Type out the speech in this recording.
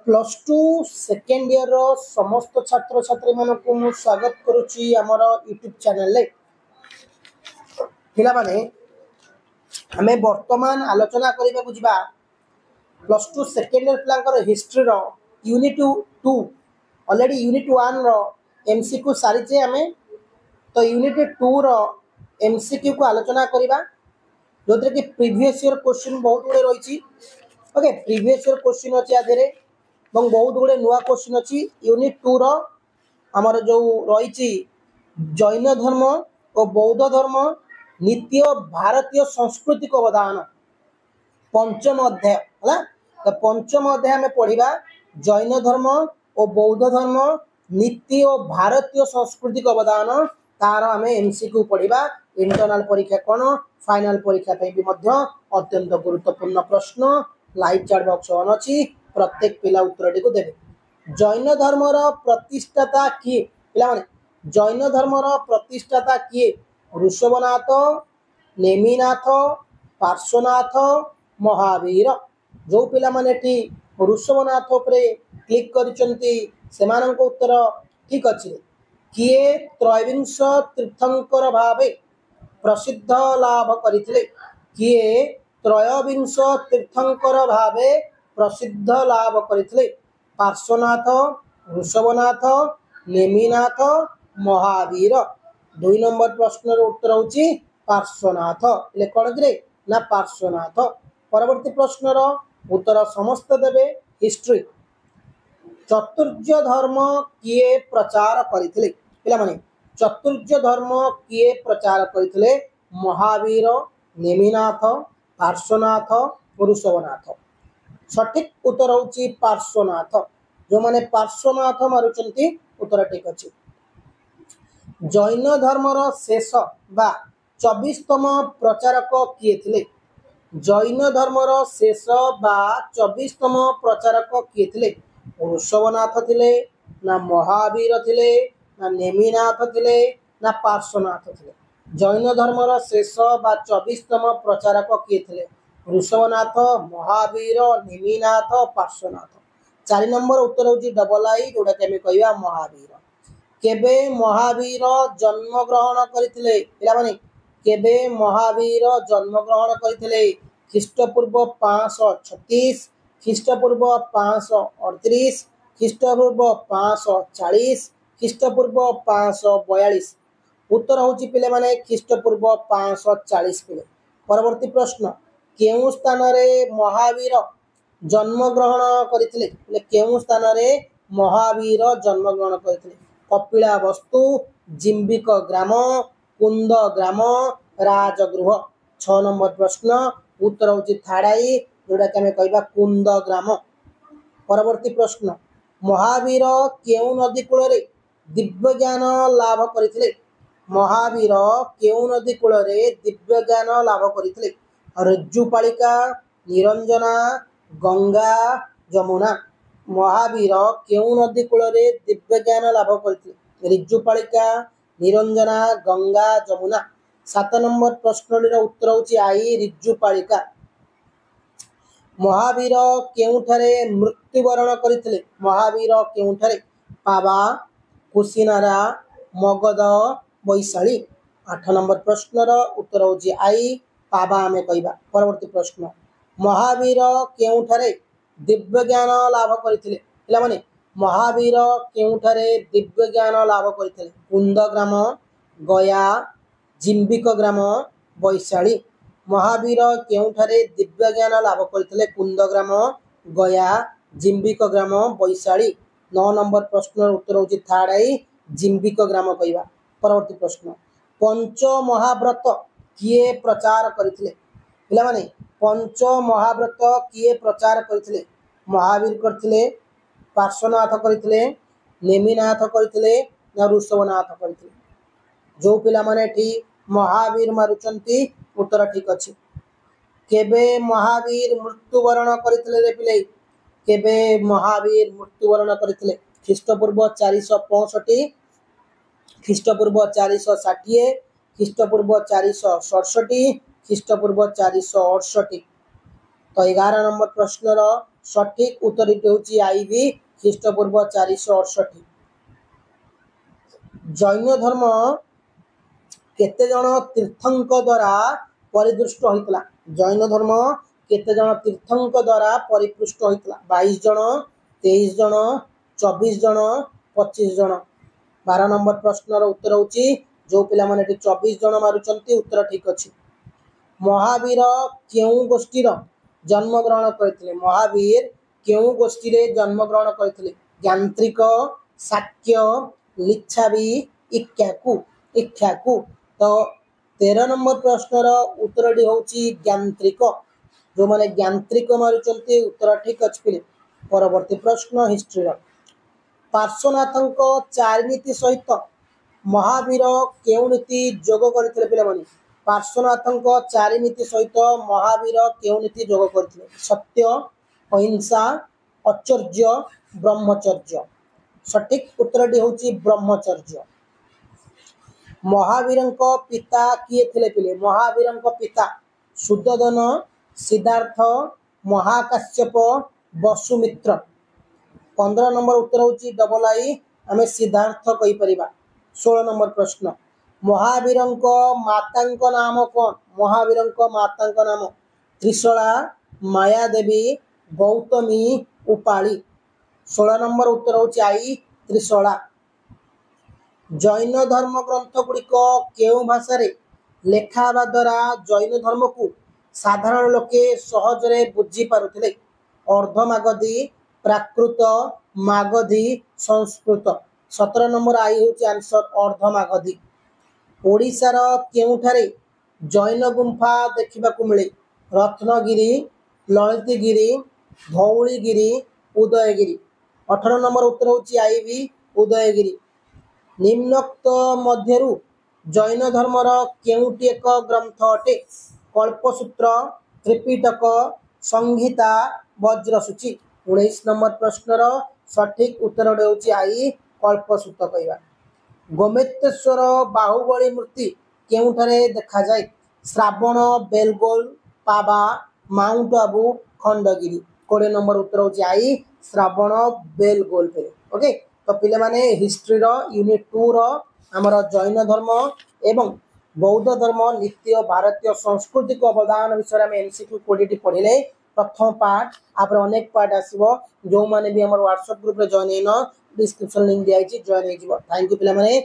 Plus two second year समस्त छात्र छात्री मानक मु स्वागत करुच्ची आमर यूट्यूब चैनल पिलाने आम बर्तमान आलोचना करने को जा प्लस टू सेकेंड इयर पिला हिस्ट्री यूनिट 2 ऑलरेडी यूनिट 1 रो एमसीक्यू सारी आम तो यूनिट 2 रो एमसीक्यू को आलोचना करवा जो कि प्रीवियस ईयर क्वेश्चन बहुत गुड़े रही ओके प्रीवियस ईयर क्वेश्चन अच्छी आधे बहुत गुड़े नुआ क्वेश्चन अच्छी यूनिट 2 रो आमर जो रही जैन धर्म और बौद्ध धर्म नीति और भारतीय सांस्कृतिक अवदान पंचम अध्याय है तो पंचम अध्याय आम पढ़ा जैन धर्म और बौद्ध धर्म नीति और भारतीय सांस्कृतिक अवदान तार आम एमसीक्यू पढ़ा इंटरनल परीक्षा कौन फाइनल परीक्षा भी अत्यंत गुरुत्वपूर्ण प्रश्न लाइव चैट बॉक्स ऑन अच्छी प्रत्येक पिला उत्तर को देवे जैन धर्मर प्रतिष्ठाता किए पिलाने जैन धर्मर प्रतिष्ठाता किए ऋषभनाथ नेमिनाथ पार्श्वनाथ महावीर जो पिला माने ऋषभनाथ क्लिक कर उत्तर ठीक अच्छे किए त्रयोविंश तीर्थंकर भावे प्रसिद्ध लाभ करथिले किए त्रयोविंश तीर्थंकर भावे प्रसिद्ध लाभ करथिले पार्श्वनाथ ऋषभनाथ नेमिनाथ महावीर 2 नंबर प्रश्न उत्तर होची पार्श्वनाथ ले कोन रे ना पार्श्वनाथ परवर्ती प्रश्न उत्तर समस्त देवे हिस्ट्री चतुर्ज धर्म किए प्रचार करथिले पिला माने चतुर्ज धर्म किए प्रचार करथिले महावीर नेमिनाथ पार्श्वनाथ ऋषभनाथ सठिक उत्तर होची पार्श्वनाथ जो माने पार्श्वनाथ मारुचंती उत्तर ठीक अछि जैन धर्मर शेष बा 24तम प्रचारक किए थिले जैन धर्मर शेष बा 24तम प्रचारक किए थिले ऋषभनाथ थिले ना महावीर थिले ना नेमिनाथ थिले ना पार्श्वनाथ थिले जैन धर्मर शेष बा 24तम प्रचारक किए थिले ऋषभनाथ महावीर नेमिनाथ पार्श्वनाथ 4 नंबर उत्तर होची डबल आई जोटा कि हम कहवा महावीर केबे महावीर जन्म ग्रहण करथिले पिला माने केबे महावीर जन्म ग्रहण करथिले ख्रीष्टपूर्व 536 ख्रीष्टपूर्व 538 ख्रीष्टपूर्व 540 ख्रीष्टपूर्व 542 उत्तर होची पिले माने ख्रीष्टपूर्व 540 पिले परवर्ती प्रश्न केउ स्थान रे महावीर जन्म ग्रहण करथिले केउ स्थान रे महावीर जन्म ग्रहण करथिले कपिला वस्तु जिम्बिक ग्राम कुंद ग्राम राजगृह 6 नंबर प्रश्न उत्तर होची थाड़ाई जोटा कि हमें कहबा कुंद ग्राम परवर्ती प्रश्न महावीर केउ नदी कूल रे दिव्य ज्ञान लाभ करथिले महावीर केउ नदी कूल रे दिव्य ज्ञान लाभ करथिले रज्जुपालिका निरंजना गंगा जमुना महावीर केउ नदी कूल रे दिव्य ज्ञान लाभ करथिले रज्जुपालिका निरंजना गंगा जमुना 7 नंबर प्रश्न उत्तर होची आई रज्जुपालिका महावीर केउठारे मृत्युवरण करथिले महावीर केउठारे पावा कुशिनारा मगध वैशाली 8 नंबर प्रश्न उत्तर होची आई पावा आमे कहबा परवर्ती प्रश्न महावीर केउठारे दिव्य ज्ञान लाभ करथिले पिला माने महावीर केउठारे दिव्य ज्ञान लाभ करथिले कुंद ग्राम गया जिम्बिक ग्राम वैशाली महावीर केउठारे दिव्य ज्ञान लाभ करथिले कुंद ग्राम गया जिम्बिक ग्राम वैशाली 9 नंबर प्रश्न उत्तर होची थर्ड आई जिम्बिक ग्राम कहबा परवर्ती प्रश्न पंच महाव्रत किए प्रचार करथिले पिला माने पंच महाव्रत किए प्रचार करथिले महावीर करथिले पार्श्वनाथ करथिले नेमिनाथ करथिले ना ऋषभनाथ करथिले जो पिला माने ठीक महावीर मारुचंती उत्तर ठीक अछि केबे महावीर मृत्युवरण करथिले रे पिले केबे महावीर मृत्युवरण करथिले ख्रीष्टपूर्व 465 ख्रीष्टपूर्व 460 ख्रीष्टपूर्व 467 ख्रीष्टपूर्व 468 तो 11 नंबर प्रश्न सठिक उत्तर होची आईवी ख्रीष्टपूर्व 468। जैन धर्म केते जन तीर्थंक द्वारा परिदृष्ट होइतला? जैन धर्म केते जन तीर्थंक द्वारा परिपृष्ट होइतला? 22 जन, 23 जन, 24 जन, 25 जन। 12 नंबर प्रश्नर उत्तर होची जो पिला माने 24 जन मारुचंती, उत्तर ठीक अछि। महावीर केउ गोष्ठीर जन्म ग्रहण करथिले? महावीर केउ गोष्ठी जन्म ग्रहण करथिले? ज्ञान्त्रिक, शाक्य, लिच्छावी, इक्ष्वाकु। तो 13 नंबर प्रश्नर उत्तर होची ज्ञान्त्रिक। जो माने ज्ञान्त्रिक मारुचंती, उत्तर ठीक अछि पिले। परवर्ती प्रश्न हिस्ट्री। पार्श्वनाथंक चारिनीति सहित महावीर केउ नीति जोग करथिले पिले माने? पार्श्वनाथंक चारिनीति सहित महावीर केउ नीति जोग करथिले? सत्य, अहिंसा, आचर्य, ब्रह्मचर्य। सठिक उत्तर होची ब्रह्मचर्य। महावीरंक पिता किए थिले पिले? महावीरंक पिता शुद्धोधन, सिद्धार्थ, महाकाश्यप, वसुमित्र। 15 नंबर उत्तर होची डबल आई, आमे सिद्धार्थ कहि परिबा। 16 नंबर प्रश्न महावीरंक मातांक नाम कोन? महावीरंक मातांक नाम त्रिशला, मायादेवी, गौतमी, उपाली। 16 नंबर उत्तर होची आई त्रिशला। जैन धर्म ग्रंथ गुड़िक केउ भाषा रे लेखा द्वारा जैन धर्म को साधारण लोके सहजरे बुझी पारुथिले? अर्धमागधी, प्राकृत, मागधी, संस्कृत। 17 नंबर आई होची आंसर अर्धमागधी। ओडिशार केउठारे जैन गुंफा देखिबाकू मिले? रत्नगिरी, ललितगिरी, धौलीगिरी, उदयगिरी। 18 नंबर उत्तर होची आईवी उदयगिरी। निम्नोक्त मध्यरु जैन धर्मर केउटी एक ग्रंथ अटे? कल्पसूत्र, त्रिपिटक, संहिता, वज्रसूची। 19 नंबर प्रश्नर सठिक उत्तर होची आई कल्पसूत्र कहवा। गोमेतेश्वर बाहुबली मूर्ति केउठारे देखा जाए? श्रावण बेलगोल, पाबा, माउंट आबू, खंडगिरी। 20 नंबर उत्तर होची आई श्रावण बेलगोल पे। ओके, तो पिले माने हिस्ट्री रो यूनिट 2 रो हमर जैन धर्म एवं बौद्ध धर्म नित्य भारतीय सांस्कृतिक अवदान विषय में एमसीक्यू 20 पढ़िले। प्रथम पार्ट आपरे अनेक पार्ट आसीबो। जो माने भी हमर व्हाट्सएप ग्रुप रे जॉइन हेनो डिस्क्रिप्शन लिंक दिया छि, जॉइन हे जिवो। थैंक यू पिले माने।